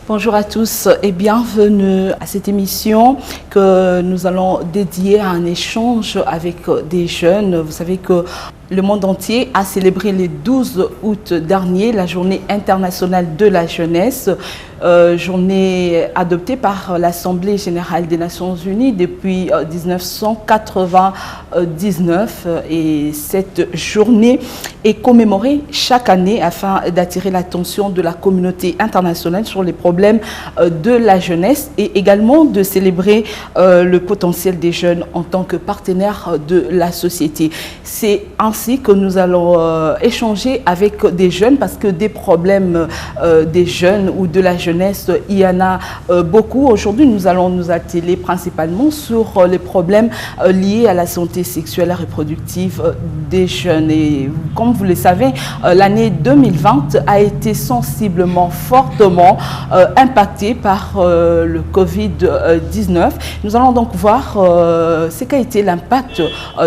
Bonjour à tous et bienvenue à cette émission que nous allons dédier à un échange avec des jeunes. Vous savez que le monde entier a célébré le 12 août dernier la journée internationale de la jeunesse, journée adoptée par l'Assemblée générale des Nations unies depuis 1999. Et cette journée est commémorée chaque année afin d'attirer l'attention de la communauté internationale sur les problèmes de la jeunesse et également de célébrer le potentiel des jeunes en tant que partenaires de la société. C'est ainsi que nous allons échanger avec des jeunes parce que des problèmes des jeunes ou de la jeunesse, il y en a beaucoup. Aujourd'hui, nous allons nous atteler principalement sur les problèmes liés à la santé sexuelle et reproductive des jeunes. Et comme vous le savez, l'année 2020 a été sensiblement, fortement impactée par le Covid-19. Nous allons donc voir ce qu'a été l'impact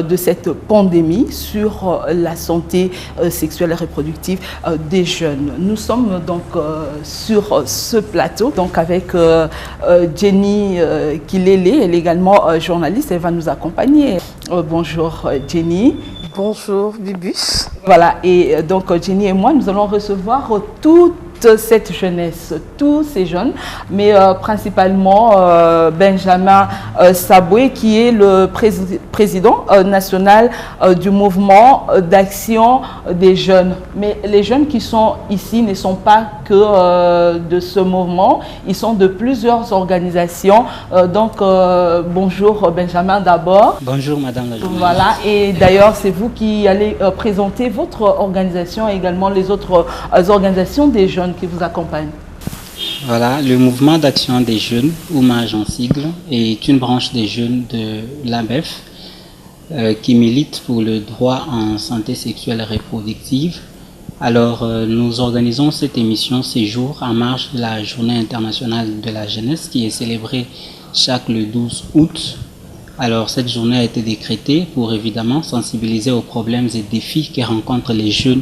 de cette pandémie sur la santé sexuelle et reproductive des jeunes. Nous sommes donc sur ce plateau donc avec Jenny Kilele, elle est également journaliste, elle va nous accompagner. Bonjour Jenny. Bonjour Bibus. Voilà, et donc Jenny et moi, nous allons recevoir toute cette jeunesse, tous ces jeunes, mais principalement Benjamin Saboué, qui est le président national du mouvement d'action des jeunes. Mais les jeunes qui sont ici ne sont pas que de ce mouvement, ils sont de plusieurs organisations. Donc bonjour Benjamin d'abord. Bonjour Madame la journaliste. Voilà, et d'ailleurs c'est vous qui allez présenter votre organisation et également les autres organisations des jeunes qui vous accompagnent. Voilà, le mouvement d'action des jeunes, ou MAJ en sigle, est une branche des jeunes de l'AMBEF qui milite pour le droit en santé sexuelle et reproductive. Alors, nous organisons cette émission ces jours en marge de la Journée internationale de la jeunesse qui est célébrée chaque le 12 août. Alors, cette journée a été décrétée pour évidemment sensibiliser aux problèmes et défis que rencontrent les jeunes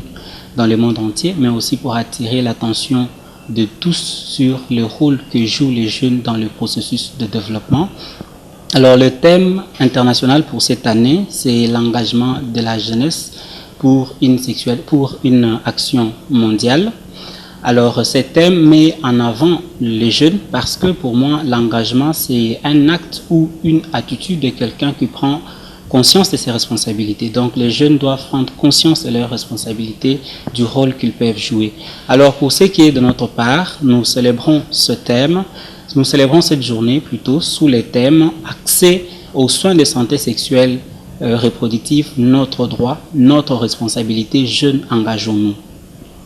dans le monde entier, mais aussi pour attirer l'attention de tous sur le rôle que jouent les jeunes dans le processus de développement. Alors, le thème international pour cette année, c'est l'engagement de la jeunesse pour une action mondiale. Alors, ce thème met en avant les jeunes parce que pour moi, l'engagement, c'est un acte ou une attitude de quelqu'un qui prend conscience de ses responsabilités. Donc, les jeunes doivent prendre conscience de leurs responsabilités, du rôle qu'ils peuvent jouer. Alors, pour ce qui est de notre part, nous célébrons ce thème, nous célébrons cette journée plutôt sous le thème accès aux soins de santé sexuelle reproductive, notre droit, notre responsabilité, jeunes, engageons-nous.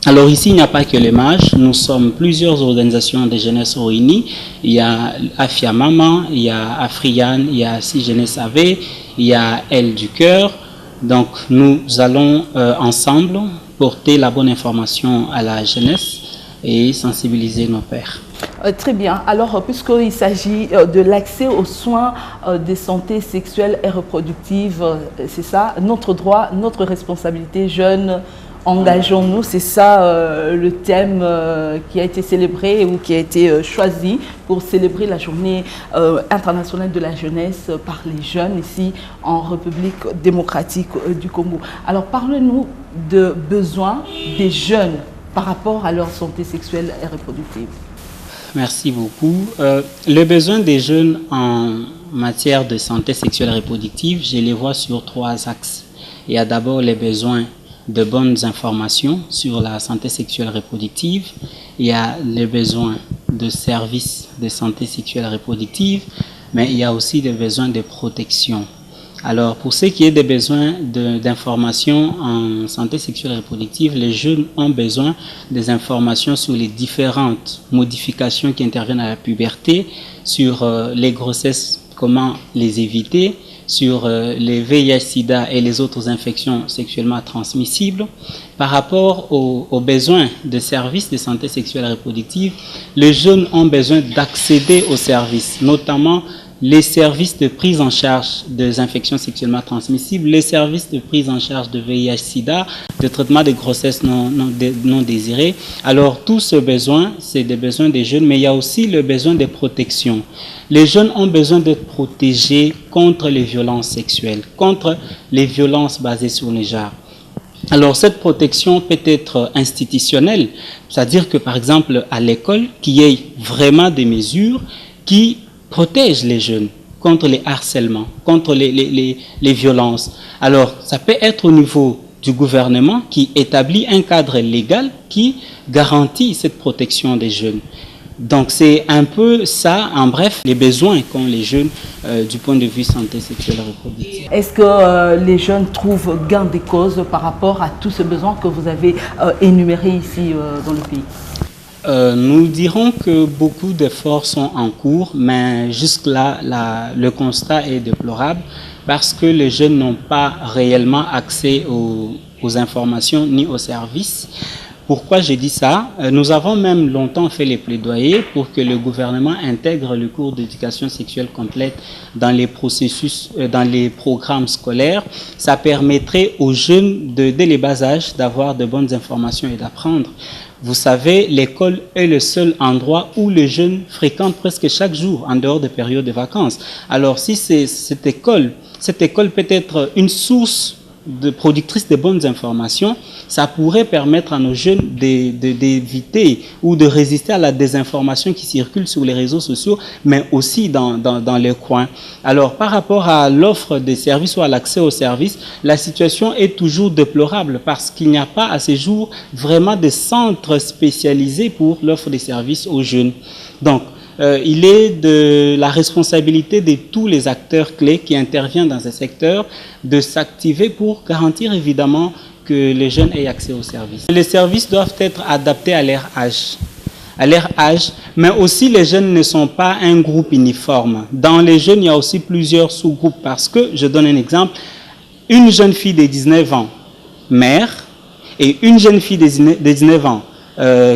Alors ici, il n'y a pas que les MAJ, nous sommes plusieurs organisations de jeunesse réunies. Il y a Afia Maman, il y a Afrian, il y a Si Jeunesse AV, il y a Elle du Cœur. Donc nous allons ensemble porter la bonne information à la jeunesse et sensibiliser nos pairs. Très bien. Alors, puisqu'il s'agit de l'accès aux soins de santé sexuelle et reproductive, c'est ça, notre droit, notre responsabilité, jeunes, engageons-nous, c'est ça le thème qui a été célébré ou qui a été choisi pour célébrer la journée internationale de la jeunesse par les jeunes ici en République démocratique du Congo. Alors parlez-nous de besoins des jeunes par rapport à leur santé sexuelle et reproductive. Merci beaucoup. Les besoins des jeunes en matière de santé sexuelle et reproductive, je les vois sur trois axes. Il y a d'abord les besoins de bonnes informations sur la santé sexuelle et reproductive. Il y a les besoins de services de santé sexuelle et reproductive, mais il y a aussi des besoins de protection. Alors, pour ce qui est des besoins d'informations en santé sexuelle et reproductive, les jeunes ont besoin des informations sur les différentes modifications qui interviennent à la puberté, sur les grossesses, comment les éviter, sur les VIH-Sida et les autres infections sexuellement transmissibles. par rapport aux besoins de services de santé sexuelle et reproductive, les jeunes ont besoin d'accéder aux services, notamment les services de prise en charge des infections sexuellement transmissibles, les services de prise en charge de VIH-Sida, de traitement des grossesses non désirées. Alors, tous ces besoins, c'est des besoins des jeunes, mais il y a aussi le besoin de protection. Les jeunes ont besoin d'être protégés contre les violences sexuelles, contre les violences basées sur le genre. Alors, cette protection peut être institutionnelle, c'est-à-dire que, par exemple, à l'école, qu'il y ait vraiment des mesures qui protègent les jeunes contre les harcèlements, contre les violences. Alors, ça peut être au niveau du gouvernement qui établit un cadre légal qui garantit cette protection des jeunes. Donc, c'est un peu ça, en bref, les besoins qu'ont les jeunes du point de vue santé sexuelle et reproductive. Est-ce que les jeunes trouvent gain de cause par rapport à tous ces besoins que vous avez énumérés ici dans le pays? Nous dirons que beaucoup d'efforts sont en cours, mais jusque-là, le constat est déplorable parce que les jeunes n'ont pas réellement accès aux informations ni aux services. Pourquoi j'ai dit ça? Nous avons même longtemps fait les plaidoyers pour que le gouvernement intègre le cours d'éducation sexuelle complète dans les processus, dans les programmes scolaires. Ça permettrait aux jeunes, dès les bas âges, d'avoir de bonnes informations et d'apprendre. Vous savez, l'école est le seul endroit où les jeunes fréquentent presque chaque jour, en dehors des périodes de vacances. Alors, si cette école peut être une source productrice de bonnes informations, ça pourrait permettre à nos jeunes d'éviter ou de résister à la désinformation qui circule sur les réseaux sociaux, mais aussi dans les coins. Alors, par rapport à l'offre des services ou à l'accès aux services, la situation est toujours déplorable parce qu'il n'y a pas à ce jour vraiment de centres spécialisés pour l'offre des services aux jeunes. Donc, il est de la responsabilité de tous les acteurs clés qui interviennent dans ce secteur de s'activer pour garantir évidemment que les jeunes aient accès aux services. Les services doivent être adaptés à leur âge, mais aussi les jeunes ne sont pas un groupe uniforme. Dans les jeunes, il y a aussi plusieurs sous-groupes parce que, je donne un exemple, une jeune fille de 19 ans, mère, et une jeune fille de 19 ans,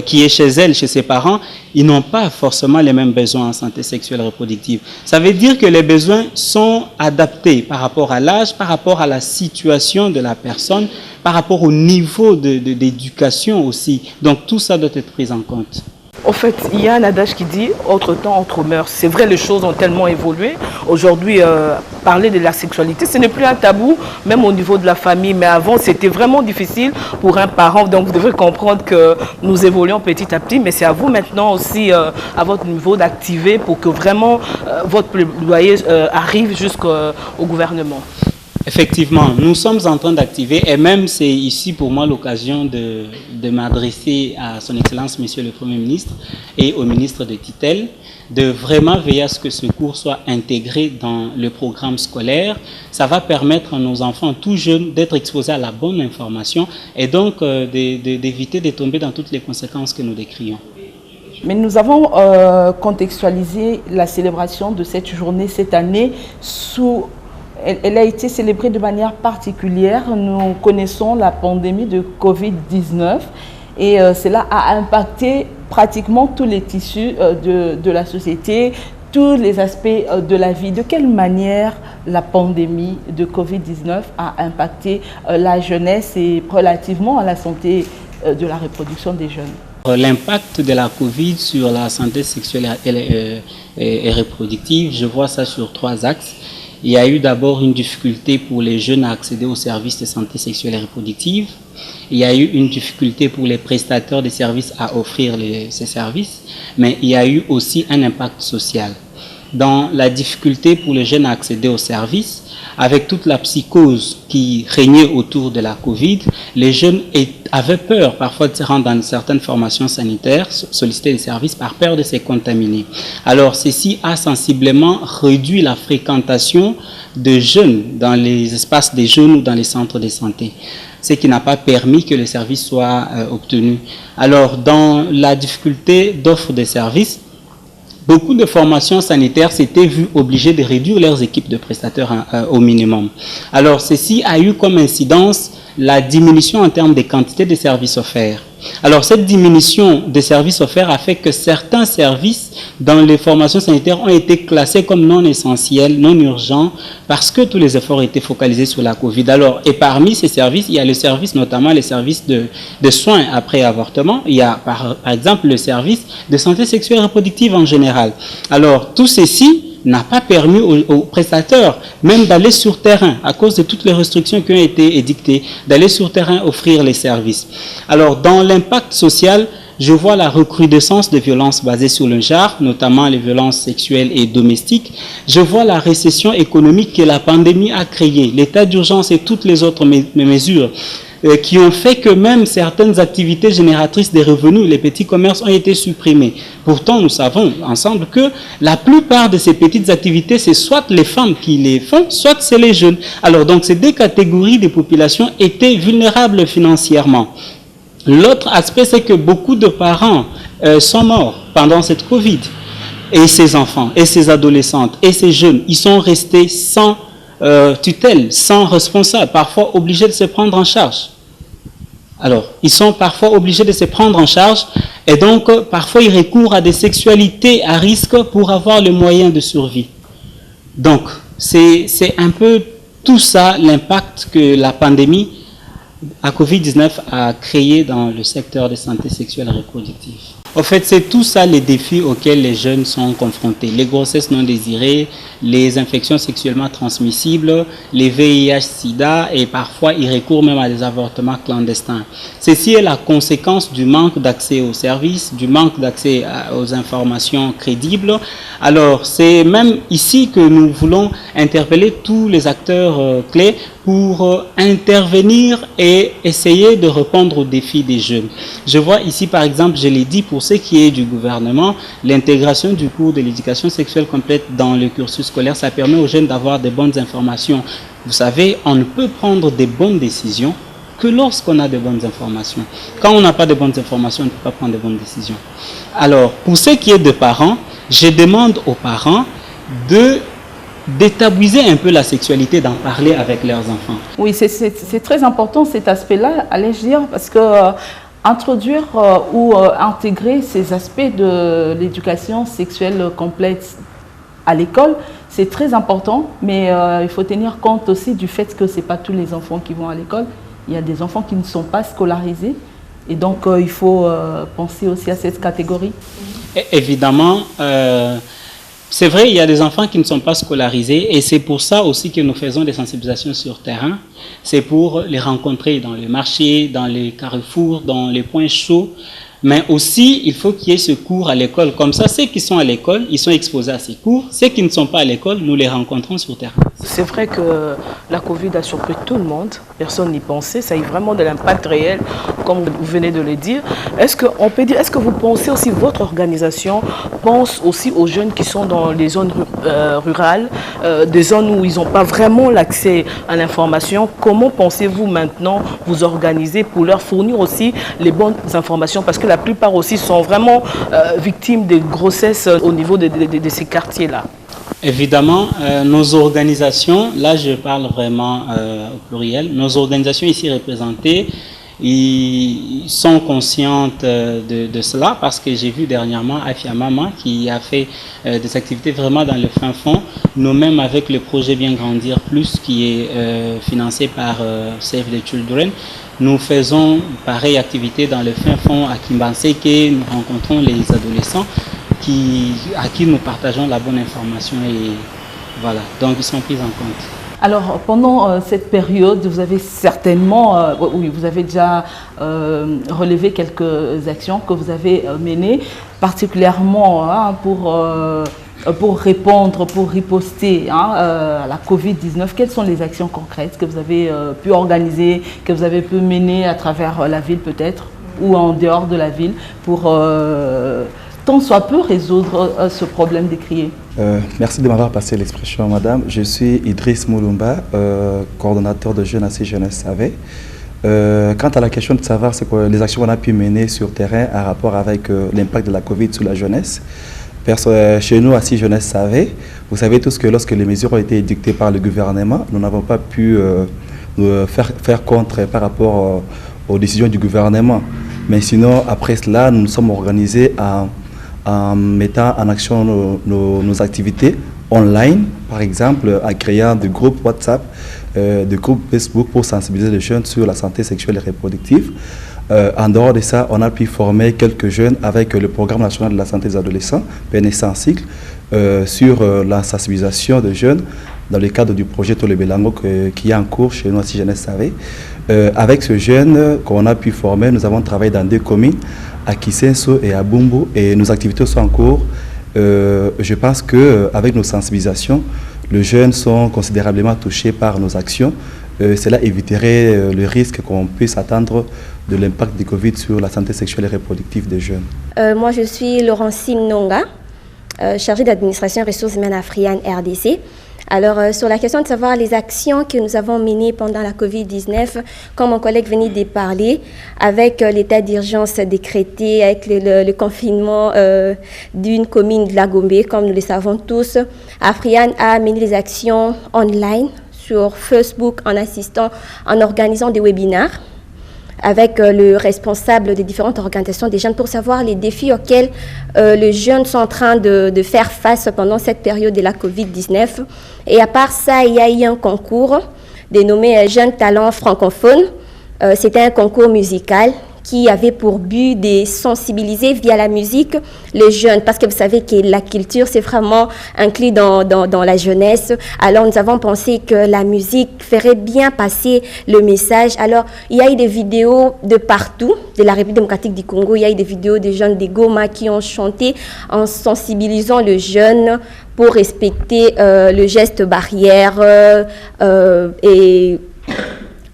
qui est chez elle, chez ses parents, ils n'ont pas forcément les mêmes besoins en santé sexuelle et reproductive. Ça veut dire que les besoins sont adaptés par rapport à l'âge, par rapport à la situation de la personne, par rapport au niveau d'éducation aussi. Donc tout ça doit être pris en compte. En fait, il y a un adage qui dit « autre temps, autre mœurs ». C'est vrai, les choses ont tellement évolué. Aujourd'hui, parler de la sexualité, ce n'est plus un tabou, même au niveau de la famille. Mais avant, c'était vraiment difficile pour un parent. Donc, vous devez comprendre que nous évoluons petit à petit. Mais c'est à vous maintenant aussi, à votre niveau, d'activer pour que vraiment votre plaidoyer arrive jusqu'au gouvernement. Effectivement, nous sommes en train d'activer, et même c'est ici pour moi l'occasion de m'adresser à son Excellence, Monsieur le Premier ministre, et au ministre de tutelle, de vraiment veiller à ce que ce cours soit intégré dans le programme scolaire. Ça va permettre à nos enfants tout jeunes d'être exposés à la bonne information et donc d'éviter de tomber dans toutes les conséquences que nous décrions. Mais nous avons contextualisé la célébration de cette journée cette année sous... Elle a été célébrée de manière particulière. Nous connaissons la pandémie de Covid-19 et cela a impacté pratiquement tous les tissus de la société, tous les aspects de la vie. De quelle manière la pandémie de Covid-19 a impacté la jeunesse et relativement à la santé de la reproduction des jeunes? L'impact de la Covid sur la santé sexuelle et reproductive, je vois ça sur 3 axes. Il y a eu d'abord une difficulté pour les jeunes à accéder aux services de santé sexuelle et reproductive. Il y a eu une difficulté pour les prestataires de services à offrir ces services, mais il y a eu aussi un impact social. Dans la difficulté pour les jeunes à accéder aux services, avec toute la psychose qui régnait autour de la Covid, les jeunes avaient peur parfois de se rendre dans certaines formations sanitaires, solliciter des services par peur de se contaminer. Alors ceci a sensiblement réduit la fréquentation de jeunes dans les espaces des jeunes ou dans les centres de santé, ce qui n'a pas permis que les services soient obtenus. Alors dans la difficulté d'offre de services, beaucoup de formations sanitaires s'étaient vues obligées de réduire leurs équipes de prestataires au minimum. Alors, ceci a eu comme incidence la diminution en termes des quantités de services offerts. Alors, cette diminution des services offerts a fait que certains services dans les formations sanitaires ont été classés comme non essentiels, non urgents, parce que tous les efforts étaient focalisés sur la COVID. Alors, et parmi ces services, il y a le service, notamment les services de soins après avortement. Il y a par exemple le service de santé sexuelle et reproductive en général. Alors, tout ceci n'a pas permis aux prestataires même d'aller sur terrain, à cause de toutes les restrictions qui ont été édictées, d'aller sur terrain offrir les services. Alors, dans l'impact social, je vois la recrudescence de violences basées sur le genre, notamment les violences sexuelles et domestiques. Je vois la récession économique que la pandémie a créée, l'état d'urgence et toutes les autres mesures qui ont fait que même certaines activités génératrices des revenus, les petits commerces, ont été supprimés. Pourtant, nous savons ensemble que la plupart de ces petites activités, c'est soit les femmes qui les font, soit c'est les jeunes. Alors, donc, ces deux catégories de population étaient vulnérables financièrement. L'autre aspect, c'est que beaucoup de parents sont morts pendant cette Covid. Et ces enfants, et ces adolescentes, et ces jeunes, ils sont restés sans tutelle, sans responsable, parfois obligés de se prendre en charge. Alors, ils sont parfois obligés de se prendre en charge et donc parfois ils recourent à des sexualités à risque pour avoir le moyen de survie. Donc, c'est un peu tout ça l'impact que la pandémie à Covid-19 a créé dans le secteur de santé sexuelle et reproductive. En fait, c'est tout ça les défis auxquels les jeunes sont confrontés. Les grossesses non désirées, les infections sexuellement transmissibles, les VIH-Sida et parfois ils recourent même à des avortements clandestins. Ceci est la conséquence du manque d'accès aux services, du manque d'accès aux informations crédibles. Alors, c'est même ici que nous voulons interpeller tous les acteurs clés pour intervenir et essayer de répondre aux défis des jeunes. Je vois ici, par exemple, je l'ai dit, pour ce qui est du gouvernement, l'intégration du cours de l'éducation sexuelle complète dans le cursus scolaire, ça permet aux jeunes d'avoir de bonnes informations. Vous savez, on ne peut prendre de bonnes décisions que lorsqu'on a de bonnes informations. Quand on n'a pas de bonnes informations, on ne peut pas prendre de bonnes décisions. Alors, pour ce qui est des parents, je demande aux parents d'étabouiser un peu la sexualité, d'en parler avec leurs enfants. Oui, c'est très important cet aspect-là, allais-je dire, parce que introduire ou intégrer ces aspects de l'éducation sexuelle complète à l'école, c'est très important, mais il faut tenir compte aussi du fait que ce n'est pas tous les enfants qui vont à l'école. Il y a des enfants qui ne sont pas scolarisés, et donc il faut penser aussi à cette catégorie. Et évidemment, c'est vrai, il y a des enfants qui ne sont pas scolarisés et c'est pour ça aussi que nous faisons des sensibilisations sur terrain. C'est pour les rencontrer dans les marchés, dans les carrefours, dans les points chauds. Mais aussi, il faut qu'il y ait ce cours à l'école. Comme ça, ceux qui sont à l'école, ils sont exposés à ces cours. Ceux qui ne sont pas à l'école, nous les rencontrons sur terrain. C'est vrai que la Covid a surpris tout le monde. Personne n'y pensait. Ça a eu vraiment de l'impact réel, comme vous venez de le dire. Est-ce que vous pensez aussi, votre organisation pense aussi aux jeunes qui sont dans les zones rurales, des zones où ils n'ont pas vraiment l'accès à l'information? Comment pensez-vous maintenant vous organiser pour leur fournir aussi les bonnes informations? Parce que la plupart aussi sont vraiment victimes de grossesses au niveau de ces quartiers-là. Évidemment, nos organisations, là je parle vraiment au pluriel, nos organisations ici représentées, ils sont conscientes de cela parce que j'ai vu dernièrement Afia Mama qui a fait des activités vraiment dans le fin fond, nous-mêmes avec le projet Bien Grandir Plus qui est financé par Save the Children. Nous faisons pareille activité dans le fin fond à Kimbanseke, nous rencontrons les adolescents à qui nous partageons la bonne information et voilà, donc ils sont pris en compte. Alors, pendant cette période, vous avez certainement, oui, vous avez déjà relevé quelques actions que vous avez menées, particulièrement pour répondre, pour riposter à la Covid-19. Quelles sont les actions concrètes que vous avez pu organiser, que vous avez pu mener à travers la ville peut-être, ou en dehors de la ville, pour tant soit peu résoudre ce problème décrié? Merci de m'avoir passé l'expression, madame. Je suis Idriss Moulumba, coordonnateur de Jeunes Assis Jeunesse Savé. Quant à la question de savoir c'est quoi les actions qu'on a pu mener sur terrain en rapport avec l'impact de la Covid sur la jeunesse, Chez nous, à Si Jeunesse Savait, vous savez tous que lorsque les mesures ont été édictées par le gouvernement, nous n'avons pas pu faire contre par rapport aux décisions du gouvernement. Mais sinon, après cela, nous nous sommes organisés en mettant en action nos activités online, par exemple, en créant des groupes WhatsApp, des groupes Facebook pour sensibiliser les jeunes sur la santé sexuelle et reproductive. En dehors de ça, on a pu former quelques jeunes avec le Programme national de la santé des adolescents, PNS en cycle, sur la sensibilisation des jeunes dans le cadre du projet Tole Belango qui est en cours chez nous, Si Jeunesse Savait. Avec ce jeune qu'on a pu former, nous avons travaillé dans 2 communes, à Kisenso et à Bumbu, et nos activités sont en cours. Je pense qu'avec nos sensibilisations, les jeunes sont considérablement touchés par nos actions. Cela éviterait le risque qu'on puisse attendre de l'impact du Covid sur la santé sexuelle et reproductive des jeunes. Moi, je suis Laurentine Nonga, chargée d'administration et ressources humaines à Friane RDC. Alors, sur la question de savoir les actions que nous avons menées pendant la COVID-19, comme mon collègue venait de parler, avec l'état d'urgence décrété, avec le confinement d'une commune de la Gombe, comme nous le savons tous, Afriane a mené les actions online sur Facebook en organisant des webinaires avec le responsable des différentes organisations des jeunes pour savoir les défis auxquels les jeunes sont en train de faire face pendant cette période de la COVID-19. Et à part ça, il y a eu un concours dénommé Jeunes Talents Francophones. C'était un concours musical qui avait pour but de sensibiliser via la musique les jeunes, parce que vous savez que la culture, c'est vraiment inclus dans la jeunesse. Alors, nous avons pensé que la musique ferait bien passer le message. Alors, il y a eu des vidéos de partout, de la République démocratique du Congo. Il y a eu des vidéos des jeunes des Goma qui ont chanté en sensibilisant les jeunes pour respecter le geste barrière et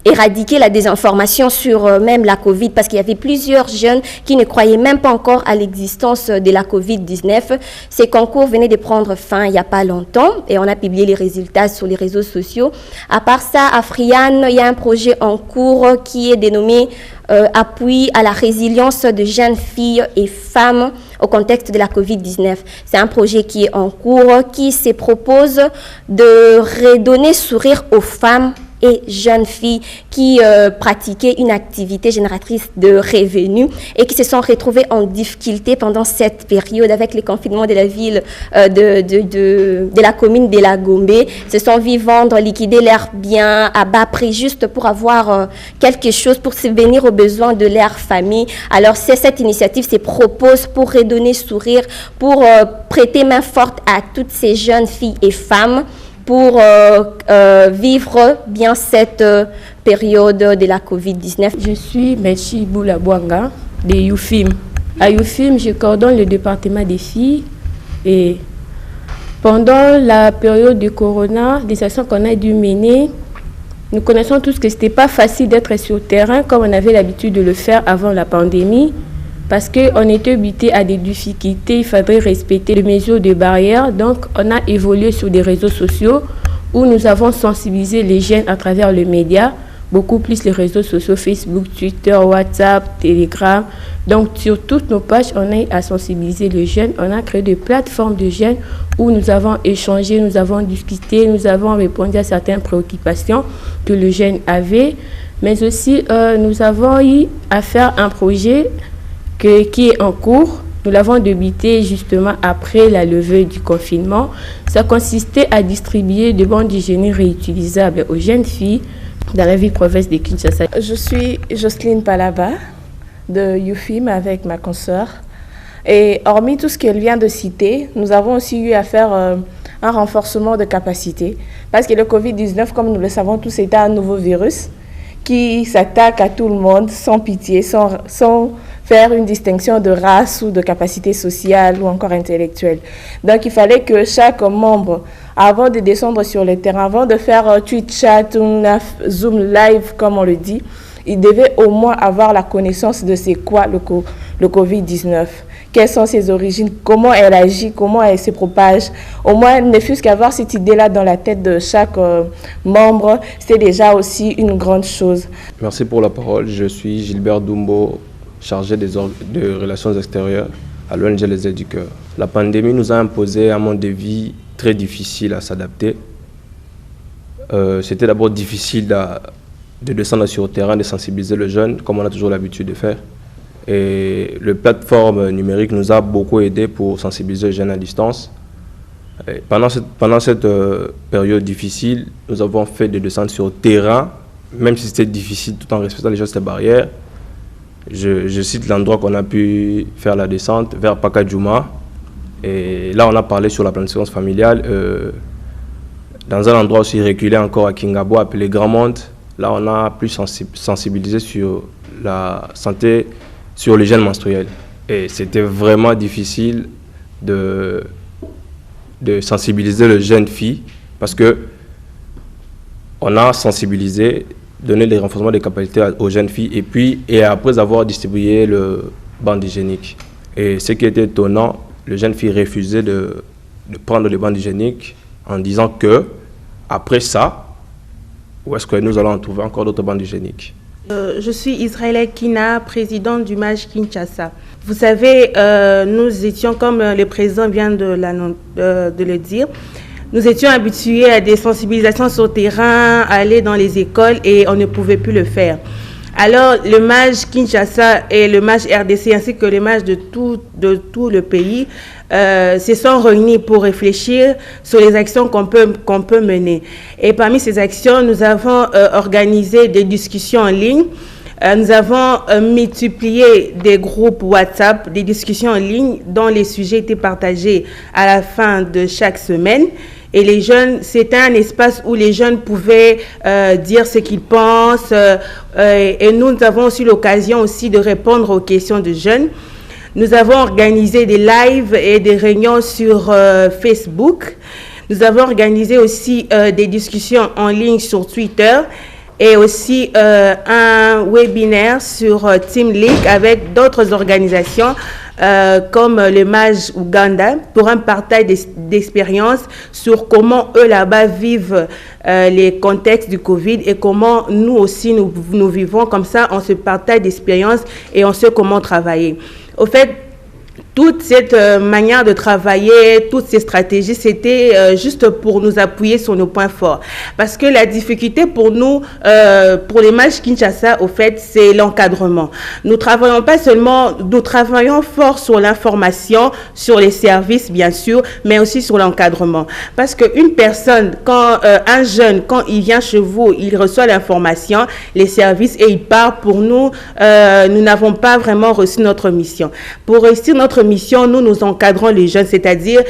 éradiquer la désinformation sur même la Covid, parce qu'il y avait plusieurs jeunes qui ne croyaient même pas encore à l'existence de la Covid-19. Ces concours venaient de prendre fin il n'y a pas longtemps et on a publié les résultats sur les réseaux sociaux. À part ça, à Friane, il y a un projet en cours qui est dénommé Appui à la résilience de jeunes filles et femmes au contexte de la COVID-19. C'est un projet qui est en cours, qui se propose de redonner sourire aux femmes et jeunes filles qui pratiquaient une activité génératrice de revenus et qui se sont retrouvées en difficulté pendant cette période avec les confinements de la ville de la commune de la Gombe. Se sont vus vendre, liquider leurs biens à bas prix juste pour avoir quelque chose pour subvenir aux besoins de leur famille. Alors cette initiative se propose pour redonner sourire, pour prêter main forte à toutes ces jeunes filles et femmes pour vivre bien cette période de la COVID-19. Je suis Mechi Boulabouanga de YouFim. À YouFim, je coordonne le département des filles et pendant la période du corona, des actions qu'on a dû mener, nous connaissons tous que ce n'était pas facile d'être sur le terrain comme on avait l'habitude de le faire avant la pandémie. Parce qu'on était buté à des difficultés, il faudrait respecter les mesures de barrière. Donc, on a évolué sur des réseaux sociaux où nous avons sensibilisé les jeunes à travers les médias, beaucoup plus les réseaux sociaux, Facebook, Twitter, WhatsApp, Telegram. Donc, sur toutes nos pages, on a à sensibiliser les jeunes. On a créé des plateformes de jeunes où nous avons échangé, nous avons discuté, nous avons répondu à certaines préoccupations que les jeunes avaient. Mais aussi, nous avons eu à faire un projet qui est en cours. Nous l'avons débuté justement après la levée du confinement. Ça consistait à distribuer des bandes d'hygiène réutilisables aux jeunes filles dans la ville-province de Kinshasa. Je suis Jocelyne Palaba de YouFim avec ma consoeur. Et hormis tout ce qu'elle vient de citer, nous avons aussi eu à faire un renforcement de capacité. Parce que le Covid-19, comme nous le savons tous, c'est un nouveau virus qui s'attaque à tout le monde sans pitié, sans faire une distinction de race ou de capacité sociale ou encore intellectuelle. Donc, il fallait que chaque membre, avant de descendre sur le terrain, avant de faire tweet chat ou Zoom live, comme on le dit, il devait au moins avoir la connaissance de c'est quoi le Covid-19. Quelles sont ses origines, comment elle agit, comment elle se propage. Au moins, ne fût-ce qu'avoir cette idée-là dans la tête de chaque membre, c'est déjà aussi une grande chose. Merci pour la parole. Je suis Gilbert Dumbo, chargé des relations extérieures à l'ONG Les Aides du Cœur. La pandémie nous a imposé un mode de vie très difficile à s'adapter. C'était d'abord difficile de descendre sur le terrain, de sensibiliser les jeunes, comme on a toujours l'habitude de faire. Et la plateforme numérique nous a beaucoup aidé pour sensibiliser les jeunes à distance. Et pendant cette période difficile, nous avons fait des descentes sur le terrain, même si c'était difficile tout en respectant les gestes barrières. Je cite l'endroit qu'on a pu faire la descente, vers Pakadjouma. Et là, on a parlé sur la planification familiale. Dans un endroit aussi reculé encore à Kingabo, appelé Grand Monde, là, on a plus sensibilisé sur la santé, sur les jeunes menstruels. Et c'était vraiment difficile de sensibiliser les jeunes filles parce que on a sensibilisé, donné les renforcements des capacités aux jeunes filles et après avoir distribué le bandes hygiéniques. Et ce qui était étonnant, les jeunes filles refusaient de prendre les bandes hygiéniques en disant que après ça, où est-ce que nous allons en trouver encore d'autres bandes hygiéniques? Je suis Israël Kina, présidente du MAJ Kinshasa. Vous savez, nous étions, comme le président vient de le dire, nous étions habitués à des sensibilisations sur le terrain, à aller dans les écoles et on ne pouvait plus le faire. Alors, le MAJ Kinshasa et le MAJ RDC ainsi que le MAJ de tout le pays se sont réunis pour réfléchir sur les actions qu'on peut mener. Et parmi ces actions, nous avons organisé des discussions en ligne. Nous avons multiplié des groupes WhatsApp, des discussions en ligne dont les sujets étaient partagés à la fin de chaque semaine. Et les jeunes, c'était un espace où les jeunes pouvaient dire ce qu'ils pensent. Et nous avons aussi l'occasion aussi de répondre aux questions des jeunes. Nous avons organisé des lives et des réunions sur Facebook. Nous avons organisé aussi des discussions en ligne sur Twitter et aussi un webinaire sur Team Link avec d'autres organisations comme le MAJ Ouganda pour un partage d'expériences sur comment eux là-bas vivent les contextes du Covid et comment nous aussi nous vivons. Comme ça, on se partage d'expériences et on sait comment travailler. Au fait, toute cette manière de travailler, toutes ces stratégies, c'était juste pour nous appuyer sur nos points forts. Parce que la difficulté pour nous, pour les MAJ Kinshasa, au fait, c'est l'encadrement. Nous travaillons pas seulement, nous travaillons fort sur l'information, sur les services, bien sûr, mais aussi sur l'encadrement. Parce qu'une personne, un jeune, quand il vient chez vous, il reçoit l'information, les services et il part. Pour nous, nous n'avons pas vraiment reçu notre mission. Pour réussir notre mission, nous encadrons les jeunes, c'est-à-dire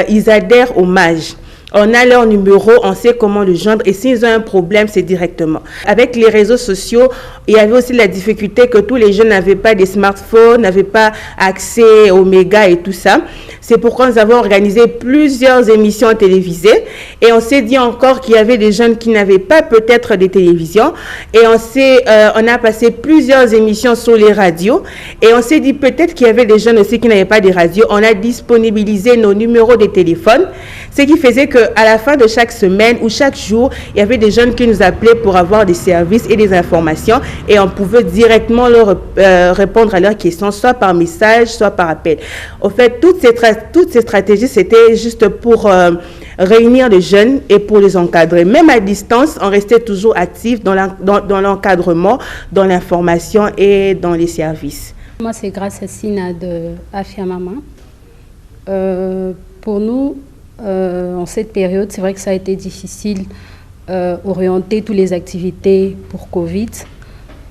ils adhèrent au MAJ. On a leur numéro, on sait comment le joindre et s'ils ont un problème, c'est directement. Avec les réseaux sociaux, il y avait aussi la difficulté que tous les jeunes n'avaient pas des smartphones, n'avaient pas accès aux mégas et tout ça. C'est pourquoi nous avons organisé plusieurs émissions télévisées et on s'est dit encore qu'il y avait des jeunes qui n'avaient pas peut-être des télévisions et on a passé plusieurs émissions sur les radios et on s'est dit peut-être qu'il y avait des jeunes aussi qui n'avaient pas de radios. On a disponibilisé nos numéros de téléphone, ce qui faisait qu'à la fin de chaque semaine ou chaque jour, il y avait des jeunes qui nous appelaient pour avoir des services et des informations et on pouvait directement leur répondre à leurs questions, soit par message, soit par appel. Au fait, toutes ces stratégies, c'était juste pour réunir les jeunes et pour les encadrer. Même à distance, on restait toujours actif dans l'encadrement, dans l'information et dans les services. Moi, c'est grâce à Sina de Afia Mama. Pour nous, en cette période, c'est vrai que ça a été difficile orienter toutes les activités pour Covid.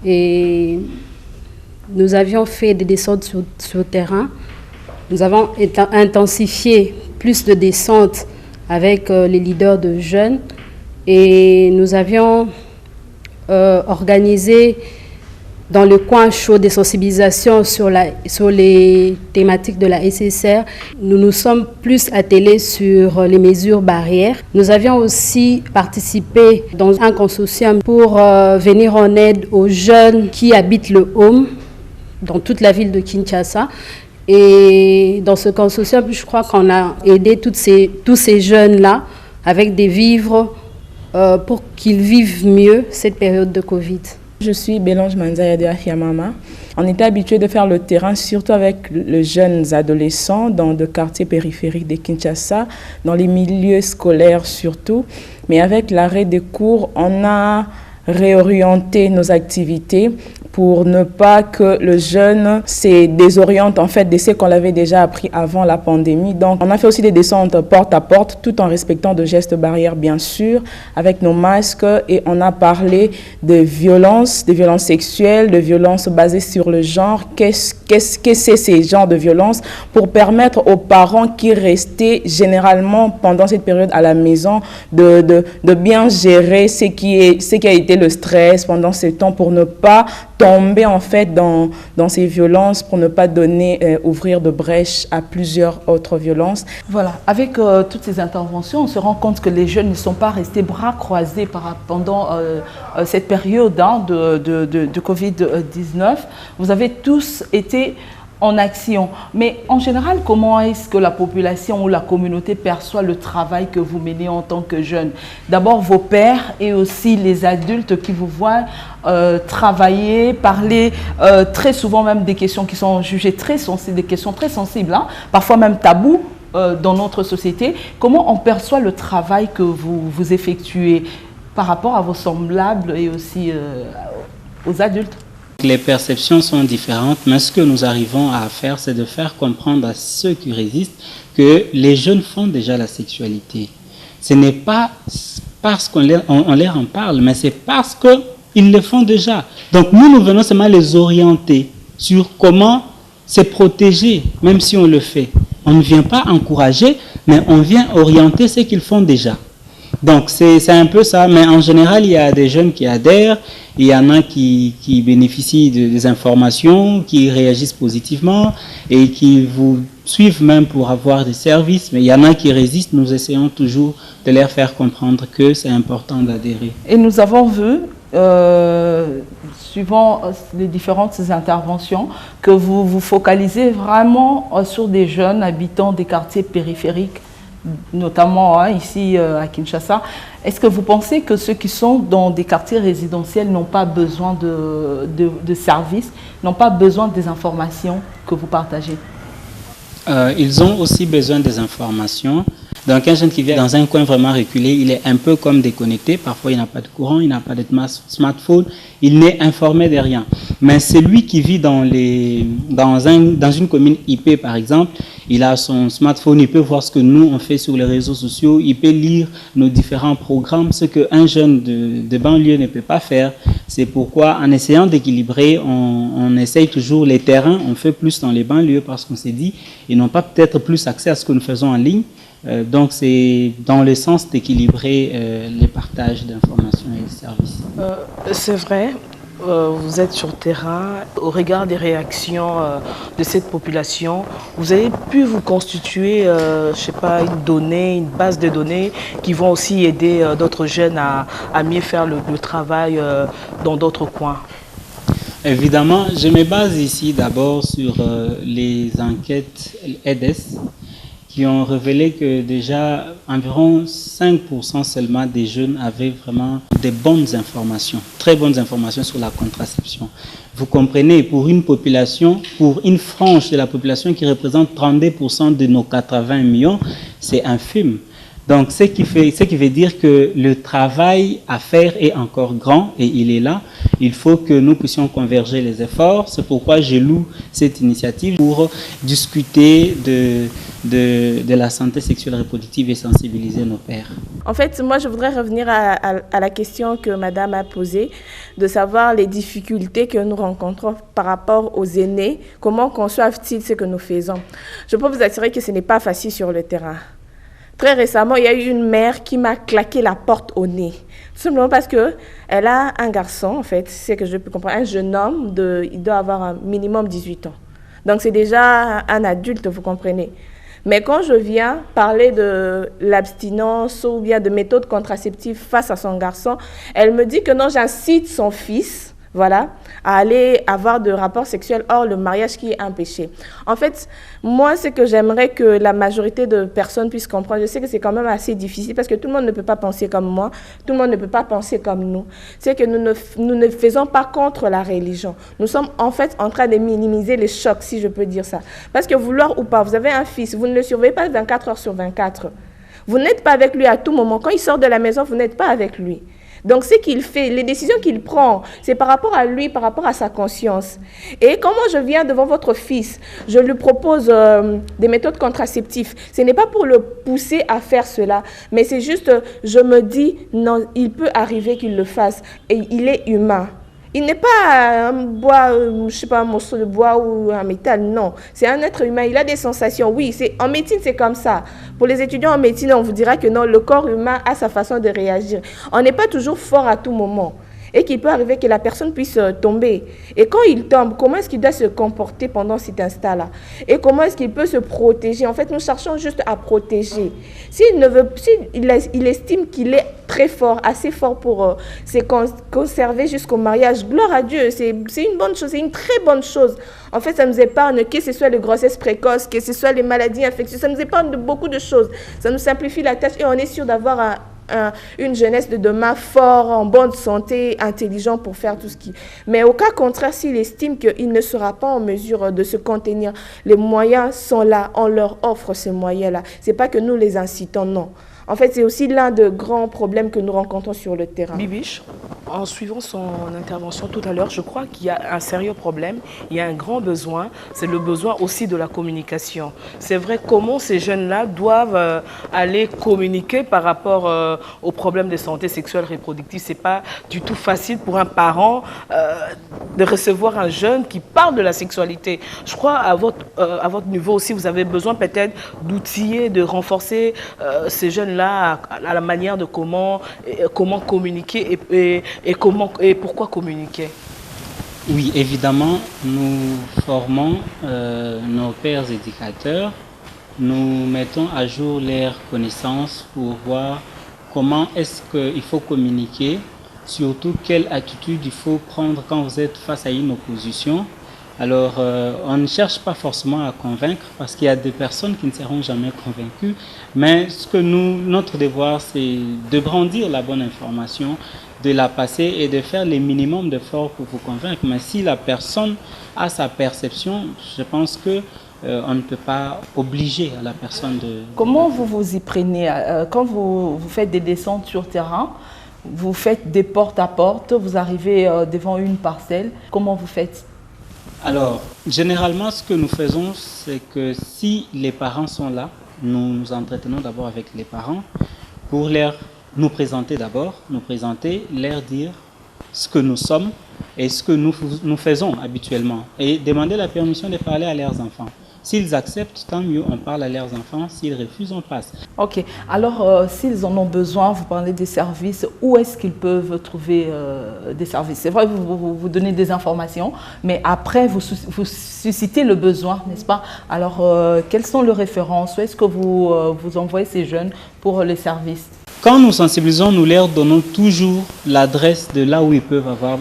Et nous avions fait des descentes sur le terrain. Nous avons intensifié plus de descentes avec les leaders de jeunes et nous avions organisé dans le coin chaud des sensibilisations sur les thématiques de la SSR. Nous nous sommes plus attelés sur les mesures barrières. Nous avions aussi participé dans un consortium pour venir en aide aux jeunes qui habitent le home dans toute la ville de Kinshasa. Et dans ce consortium, je crois qu'on a aidé tous ces jeunes-là avec des vivres pour qu'ils vivent mieux cette période de Covid. Je suis Bélange Manzaya de Afiamama. On était habitué de faire le terrain, surtout avec les jeunes adolescents dans des quartiers périphériques de Kinshasa, dans les milieux scolaires surtout. Mais avec l'arrêt des cours, on a réorienté nos activités pour ne pas que le jeune se désoriente en fait de ce qu'on avait déjà appris avant la pandémie. Donc on a fait aussi des descentes porte à porte tout en respectant de gestes barrières bien sûr, avec nos masques, et on a parlé de violences sexuelles, de violences basées sur le genre. Qu'est-ce que c'est ces genres de violences, pour permettre aux parents qui restaient généralement pendant cette période à la maison de bien gérer ce qui a été le stress pendant ce temps, pour ne pas tomber en fait dans ces violences, pour ne pas ouvrir de brèches à plusieurs autres violences. Voilà, avec toutes ces interventions, on se rend compte que les jeunes ne sont pas restés bras croisés pendant cette période de Covid-19. Vous avez tous été en action. Mais en général, comment est-ce que la population ou la communauté perçoit le travail que vous menez en tant que jeunes? D'abord vos pairs et aussi les adultes qui vous voient travailler, parler très souvent même des questions qui sont jugées très sensibles, des questions très sensibles, hein, parfois même tabous dans notre société. Comment on perçoit le travail que vous effectuez par rapport à vos semblables et aussi aux adultes? Les perceptions sont différentes, mais ce que nous arrivons à faire, c'est de faire comprendre à ceux qui résistent que les jeunes font déjà la sexualité. Ce n'est pas parce qu'on leur en parle, mais c'est parce qu'ils le font déjà. Donc nous venons seulement les orienter sur comment se protéger, même si on le fait. On ne vient pas encourager, mais on vient orienter ce qu'ils font déjà. Donc c'est un peu ça, mais en général, il y a des jeunes qui adhèrent, il y en a qui bénéficient des informations, qui réagissent positivement et qui vous suivent même pour avoir des services, mais il y en a qui résistent. Nous essayons toujours de leur faire comprendre que c'est important d'adhérer. Et nous avons vu, suivant les différentes interventions, que vous vous focalisez vraiment sur des jeunes habitant des quartiers périphériques, notamment ici à Kinshasa. Est-ce que vous pensez que ceux qui sont dans des quartiers résidentiels n'ont pas besoin de services, n'ont pas besoin des informations que vous partagez? Ils ont aussi besoin des informations. Donc un jeune qui vient dans un coin vraiment reculé, il est un peu comme déconnecté. Parfois il n'a pas de courant, il n'a pas de smartphone, il n'est informé de rien. Mais celui qui vit dans une commune IP par exemple, il a son smartphone, il peut voir ce que nous on fait sur les réseaux sociaux, il peut lire nos différents programmes, ce qu'un jeune de banlieue ne peut pas faire. C'est pourquoi en essayant d'équilibrer, on essaye toujours les terrains, on fait plus dans les banlieues parce qu'on s'est dit, ils n'ont pas peut-être plus accès à ce que nous faisons en ligne. Donc c'est dans le sens d'équilibrer les partages d'informations et de services. C'est vrai, vous êtes sur le terrain, au regard des réactions de cette population, vous avez pu vous constituer, je sais pas, une base de données qui vont aussi aider d'autres jeunes à mieux faire le travail dans d'autres coins. Évidemment, je me base ici d'abord sur les enquêtes EDES, qui ont révélé que déjà environ 5% seulement des jeunes avaient vraiment des bonnes informations, très bonnes informations sur la contraception. Vous comprenez, pour une population, pour une frange de la population qui représente 32% de nos 80 millions, c'est infime. Donc, ce qui veut dire que le travail à faire est encore grand et il est là. Il faut que nous puissions converger les efforts. C'est pourquoi je loue cette initiative pour discuter de la santé sexuelle et reproductive et sensibiliser nos pairs. En fait, moi, je voudrais revenir à la question que Madame a posée, de savoir les difficultés que nous rencontrons par rapport aux aînés. Comment conçoivent-ils ce que nous faisons? Je peux vous assurer que ce n'est pas facile sur le terrain. Très récemment, il y a eu une mère qui m'a claqué la porte au nez. Tout simplement parce qu'elle a un garçon, en fait, c'est ce que je peux comprendre, un jeune homme, il doit avoir un minimum 18 ans. Donc c'est déjà un adulte, vous comprenez. Mais quand je viens parler de l'abstinence ou bien de méthodes contraceptives face à son garçon, elle me dit que non, j'incite son fils voilà, à aller avoir de rapports sexuels hors le mariage qui est un péché. En fait, moi, ce que j'aimerais que la majorité de personnes puissent comprendre, je sais que c'est quand même assez difficile parce que tout le monde ne peut pas penser comme moi, tout le monde ne peut pas penser comme nous. C'est que nous ne faisons pas contre la religion. Nous sommes en fait en train de minimiser les chocs, si je peux dire ça. Parce que vouloir ou pas, vous avez un fils, vous ne le surveillez pas 24 heures sur 24. Vous n'êtes pas avec lui à tout moment. Quand il sort de la maison, vous n'êtes pas avec lui. Donc, ce qu'il fait, les décisions qu'il prend, c'est par rapport à lui, par rapport à sa conscience. Et quand moi, je viens devant votre fils, je lui propose des méthodes contraceptives. Ce n'est pas pour le pousser à faire cela, mais c'est juste, je me dis, non, il peut arriver qu'il le fasse. Et il est humain. Il n'est pas un bois, je sais pas, un morceau de bois ou un métal, non. C'est un être humain, il a des sensations. Oui, en médecine, c'est comme ça. Pour les étudiants en médecine, on vous dira que non, le corps humain a sa façon de réagir. On n'est pas toujours fort à tout moment. Et qu'il peut arriver que la personne puisse tomber. Et quand il tombe, comment est-ce qu'il doit se comporter pendant cet instant-là? Et comment est-ce qu'il peut se protéger? En fait, nous cherchons juste à protéger. S'il estime qu'il est très fort, assez fort pour se conserver jusqu'au mariage, gloire à Dieu, c'est une bonne chose, c'est une très bonne chose. En fait, ça nous épargne, que ce soit les grossesses précoces, que ce soit les maladies infectieuses, ça nous épargne de beaucoup de choses. Ça nous simplifie la tâche et on est sûr d'avoir une jeunesse de demain fort, en bonne santé, intelligent pour faire tout ce qui... Mais au cas contraire, s'il estime qu'il ne sera pas en mesure de se contenir, les moyens sont là, on leur offre ces moyens-là. Ce n'est pas que nous les incitons, non. En fait, c'est aussi l'un des grands problèmes que nous rencontrons sur le terrain. Bibiche, en suivant son intervention tout à l'heure, je crois qu'il y a un sérieux problème, il y a un grand besoin, c'est le besoin aussi de la communication. C'est vrai, comment ces jeunes-là doivent aller communiquer par rapport aux problèmes de santé sexuelle reproductive. Ce n'est pas du tout facile pour un parent de recevoir un jeune qui parle de la sexualité. Je crois à votre niveau aussi, vous avez besoin peut-être d'outiller, de renforcer ces jeunes-là à la manière de comment communiquer et pourquoi communiquer. Oui, évidemment, nous formons nos pères éducateurs, nous mettons à jour leurs connaissances pour voir comment est-ce qu'il faut communiquer, surtout quelle attitude il faut prendre quand vous êtes face à une opposition. Alors, on ne cherche pas forcément à convaincre parce qu'il y a des personnes qui ne seront jamais convaincues. Mais notre devoir, c'est de brandir la bonne information, de la passer et de faire le minimum d'efforts pour vous convaincre. Mais si la personne a sa perception, je pense que on ne peut pas obliger la personne de... Comment vous vous y prenez quand vous faites des descentes sur terrain? Vous faites des porte-à-porte, vous arrivez devant une parcelle. Comment vous faites? Alors, généralement, ce que nous faisons, c'est que si les parents sont là, nous nous entretenons d'abord avec les parents pour nous présenter d'abord, leur dire ce que nous sommes et ce que nous faisons habituellement et demander la permission de parler à leurs enfants. S'ils acceptent, tant mieux, on parle à leurs enfants. S'ils refusent, on passe. Ok. Alors, s'ils en ont besoin, vous parlez des services, où est-ce qu'ils peuvent trouver des services? C'est vrai, vous donnez des informations, mais après, vous suscitez le besoin, n'est-ce pas? Alors, quelles sont les références? Où est-ce que vous envoyez ces jeunes pour les services? Quand nous sensibilisons, nous leur donnons toujours l'adresse de là où ils peuvent avoir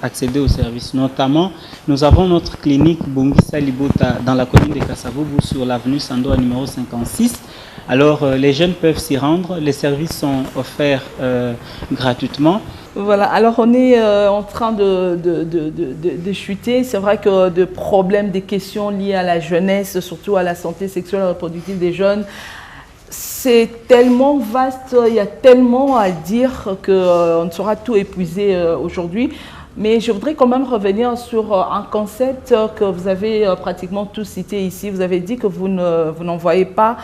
accédé aux services. Notamment, nous avons notre clinique Bongisa Libota dans la commune de Kasavubu sur l'avenue Sandoa numéro 56. Alors, les jeunes peuvent s'y rendre. Les services sont offerts gratuitement. Voilà, alors on est en train de chuter. C'est vrai que des problèmes, des questions liées à la jeunesse, surtout à la santé sexuelle et reproductive des jeunes, c'est tellement vaste, il y a tellement à dire qu'on ne saura tout épuiser aujourd'hui. Mais je voudrais quand même revenir sur un concept que vous avez pratiquement tous cité ici. Vous avez dit que vous n'envoyez pas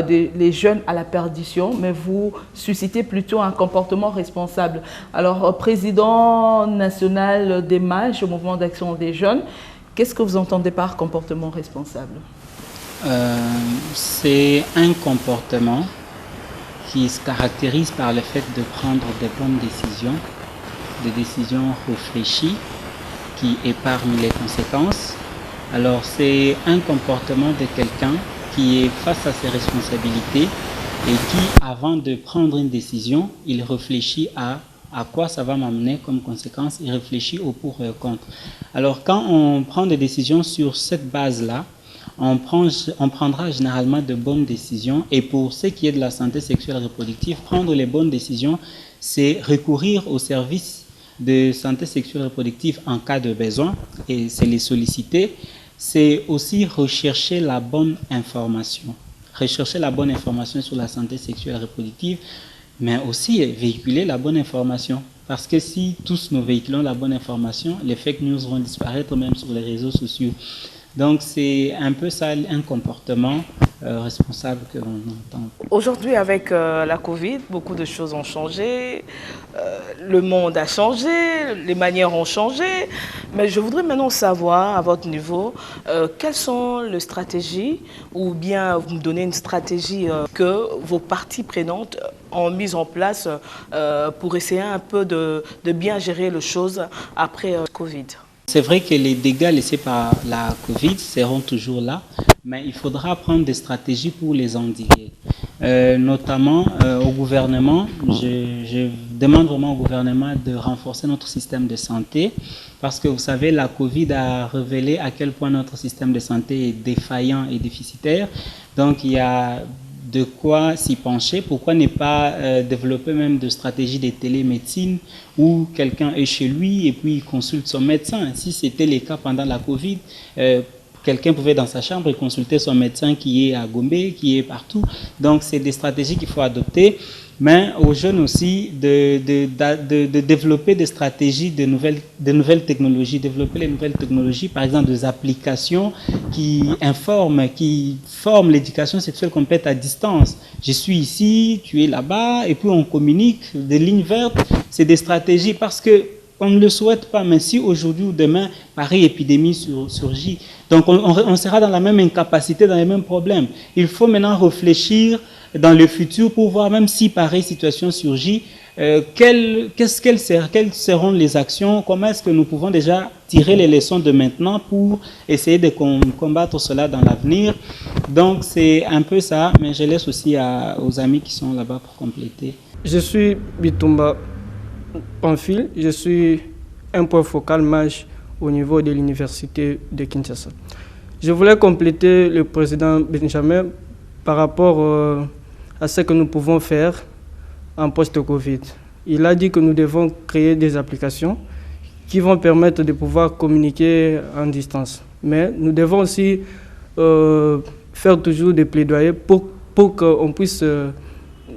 les jeunes à la perdition, mais vous suscitez plutôt un comportement responsable. Alors, président national des MAJ, au mouvement d'action des jeunes, qu'est-ce que vous entendez par comportement responsable? C'est un comportement qui se caractérise par le fait de prendre des bonnes décisions, des décisions réfléchies qui épargnent les conséquences. Alors c'est un comportement de quelqu'un qui est face à ses responsabilités et qui, avant de prendre une décision, il réfléchit à à quoi ça va m'amener comme conséquence et réfléchir au pour et au contre. Alors quand on prend des décisions sur cette base-là, on prendra généralement de bonnes décisions. Et pour ce qui est de la santé sexuelle et reproductive, prendre les bonnes décisions, c'est recourir aux services de santé sexuelle et reproductive en cas de besoin, et c'est les solliciter. C'est aussi rechercher la bonne information. Rechercher la bonne information sur la santé sexuelle et reproductive, mais aussi véhiculer la bonne information. Parce que si tous nous véhiculons la bonne information, les fake news vont disparaître même sur les réseaux sociaux. Donc c'est un peu ça, un comportement responsable que l'on entend. Aujourd'hui, avec la Covid, beaucoup de choses ont changé, le monde a changé, les manières ont changé, mais je voudrais maintenant savoir, à votre niveau, quelles sont les stratégies, ou bien vous me donnez une stratégie que vos parties prenantes ont mise en place pour essayer un peu de bien gérer les choses après Covid. C'est vrai que les dégâts laissés par la Covid seront toujours là, mais il faudra prendre des stratégies pour les endiguer. Notamment au gouvernement, je demande vraiment au gouvernement de renforcer notre système de santé, parce que vous savez, la Covid a révélé à quel point notre système de santé est défaillant et déficitaire. Donc il y a de quoi s'y pencher. Pourquoi ne pas développer même de stratégies de télémédecine où quelqu'un est chez lui et puis il consulte son médecin. Si c'était le cas pendant la Covid, quelqu'un pouvait dans sa chambre consulter son médecin qui est à Gombe, qui est partout. Donc c'est des stratégies qu'il faut adopter. Mais aux jeunes aussi de développer des stratégies de nouvelles technologies, développer les nouvelles technologies, par exemple des applications qui informent, qui forment l'éducation sexuelle complète à distance. Je suis ici, tu es là-bas, et puis on communique, des lignes vertes, c'est des stratégies parce que on ne le souhaite pas, mais si aujourd'hui ou demain, pareille épidémie surgit, donc on sera dans la même incapacité, dans les mêmes problèmes. Il faut maintenant réfléchir dans le futur pour voir, même si pareille situation surgit, quelles seront les actions, comment est-ce que nous pouvons déjà tirer les leçons de maintenant pour essayer de combattre cela dans l'avenir. Donc c'est un peu ça, mais je laisse aussi aux amis qui sont là-bas pour compléter. Je suis Bitumba Pamphile, je suis un point focal mage au niveau de l'université de Kinshasa. Je voulais compléter le président Benjamin par rapport à ce que nous pouvons faire en post-Covid. Il a dit que nous devons créer des applications qui vont permettre de pouvoir communiquer en distance. Mais nous devons aussi faire toujours des plaidoyers pour qu'on puisse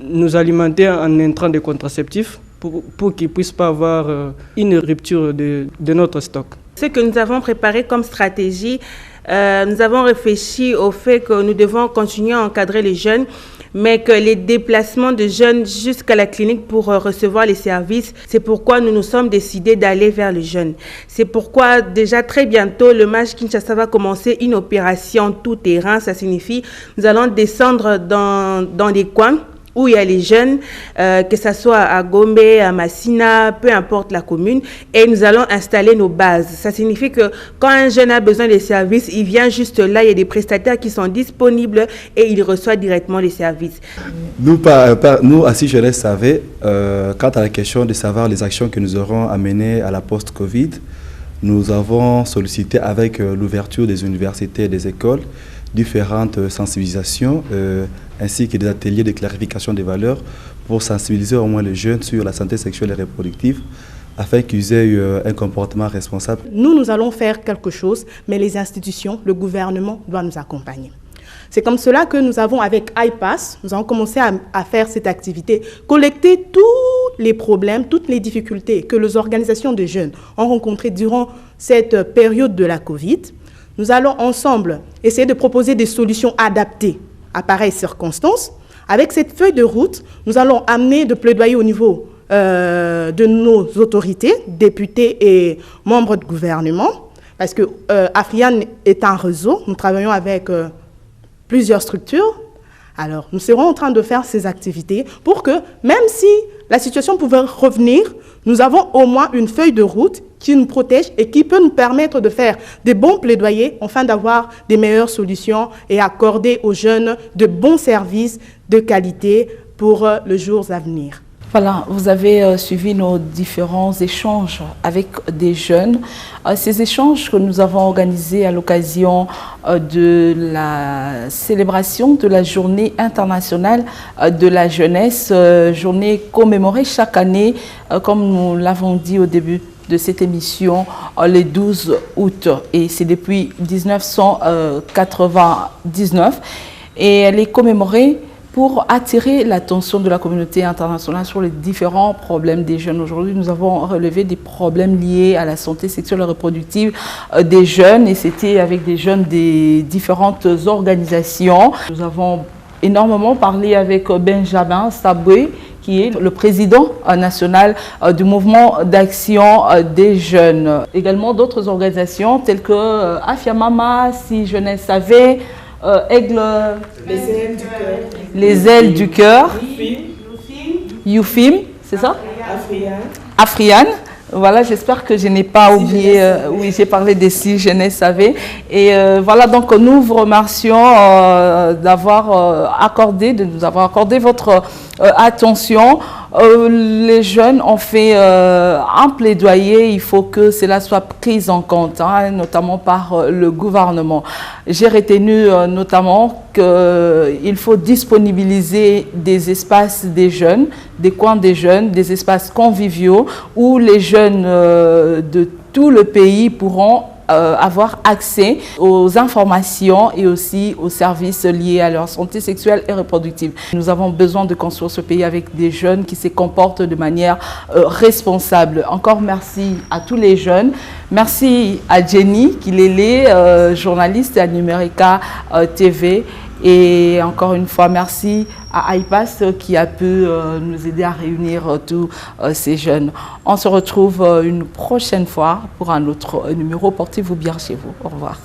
nous alimenter en intrants de contraceptifs pour qu'il ne puisse pas avoir une rupture de notre stock. Ce que nous avons préparé comme stratégie, nous avons réfléchi au fait que nous devons continuer à encadrer les jeunes, mais que les déplacements de jeunes jusqu'à la clinique pour recevoir les services, c'est pourquoi nous nous sommes décidés d'aller vers les jeunes. C'est pourquoi déjà très bientôt, le MAJ Kinshasa va commencer une opération tout terrain. Ça signifie nous allons descendre dans les coins où il y a les jeunes, que ce soit à Gombe, à Massina, peu importe la commune, et nous allons installer nos bases. Ça signifie que quand un jeune a besoin des services, il vient juste là, il y a des prestataires qui sont disponibles et il reçoit directement les services. Nous Assis Jeunesse savait, quant à la question de savoir les actions que nous aurons à mener à la post-Covid, nous avons sollicité avec l'ouverture des universités et des écoles différentes sensibilisations ainsi que des ateliers de clarification des valeurs pour sensibiliser au moins les jeunes sur la santé sexuelle et reproductive afin qu'ils aient un comportement responsable. Nous allons faire quelque chose, mais les institutions, le gouvernement doit nous accompagner. C'est comme cela que nous avons, avec iPass, nous avons commencé à faire cette activité, collecter tous les problèmes, toutes les difficultés que les organisations de jeunes ont rencontrées durant cette période de la Covid. Nous allons ensemble essayer de proposer des solutions adaptées à pareilles circonstances. Avec cette feuille de route, nous allons amener de plaidoyer au niveau de nos autorités, députés et membres de gouvernement, parce que Afriane est un réseau, nous travaillons avec plusieurs structures. Alors, nous serons en train de faire ces activités pour que, même si la situation pouvait revenir, nous avons au moins une feuille de route qui nous protège et qui peut nous permettre de faire des bons plaidoyers afin d'avoir des meilleures solutions et accorder aux jeunes de bons services de qualité pour les jours à venir. Voilà, vous avez suivi nos différents échanges avec des jeunes. Ces échanges que nous avons organisés à l'occasion de la célébration de la Journée internationale de la jeunesse, journée commémorée chaque année, comme nous l'avons dit au début de cette émission, le 12 août. Et c'est depuis 1999. Et elle est commémorée pour attirer l'attention de la communauté internationale sur les différents problèmes des jeunes. Aujourd'hui, nous avons relevé des problèmes liés à la santé sexuelle et reproductive des jeunes, et c'était avec des jeunes des différentes organisations. Nous avons énormément parlé avec Benjamin Saboué, qui est le président national du mouvement d'action des jeunes. Également d'autres organisations telles que Afiamama, Si Jeunesse Savait, Aigle, les ailes du cœur, Youfim, c'est ça? Afrian. Voilà, j'espère que je n'ai pas oublié, oui, j'ai parlé des Si Jeunesse Savait. Et voilà, donc nous vous remercions de nous avoir accordé votre attention. Les jeunes ont fait un plaidoyer, il faut que cela soit pris en compte, hein, notamment par le gouvernement. J'ai retenu notamment qu'il faut disponibiliser des espaces des jeunes, des coins des jeunes, des espaces conviviaux où les jeunes de tout le pays pourront avoir accès aux informations et aussi aux services liés à leur santé sexuelle et reproductive. Nous avons besoin de construire ce pays avec des jeunes qui se comportent de manière responsable. Encore merci à tous les jeunes. Merci à Jenny Kilele, journaliste à Numérica TV. Et encore une fois, merci à iPass qui a pu nous aider à réunir tous ces jeunes. On se retrouve une prochaine fois pour un autre numéro. Portez-vous bien chez vous. Au revoir.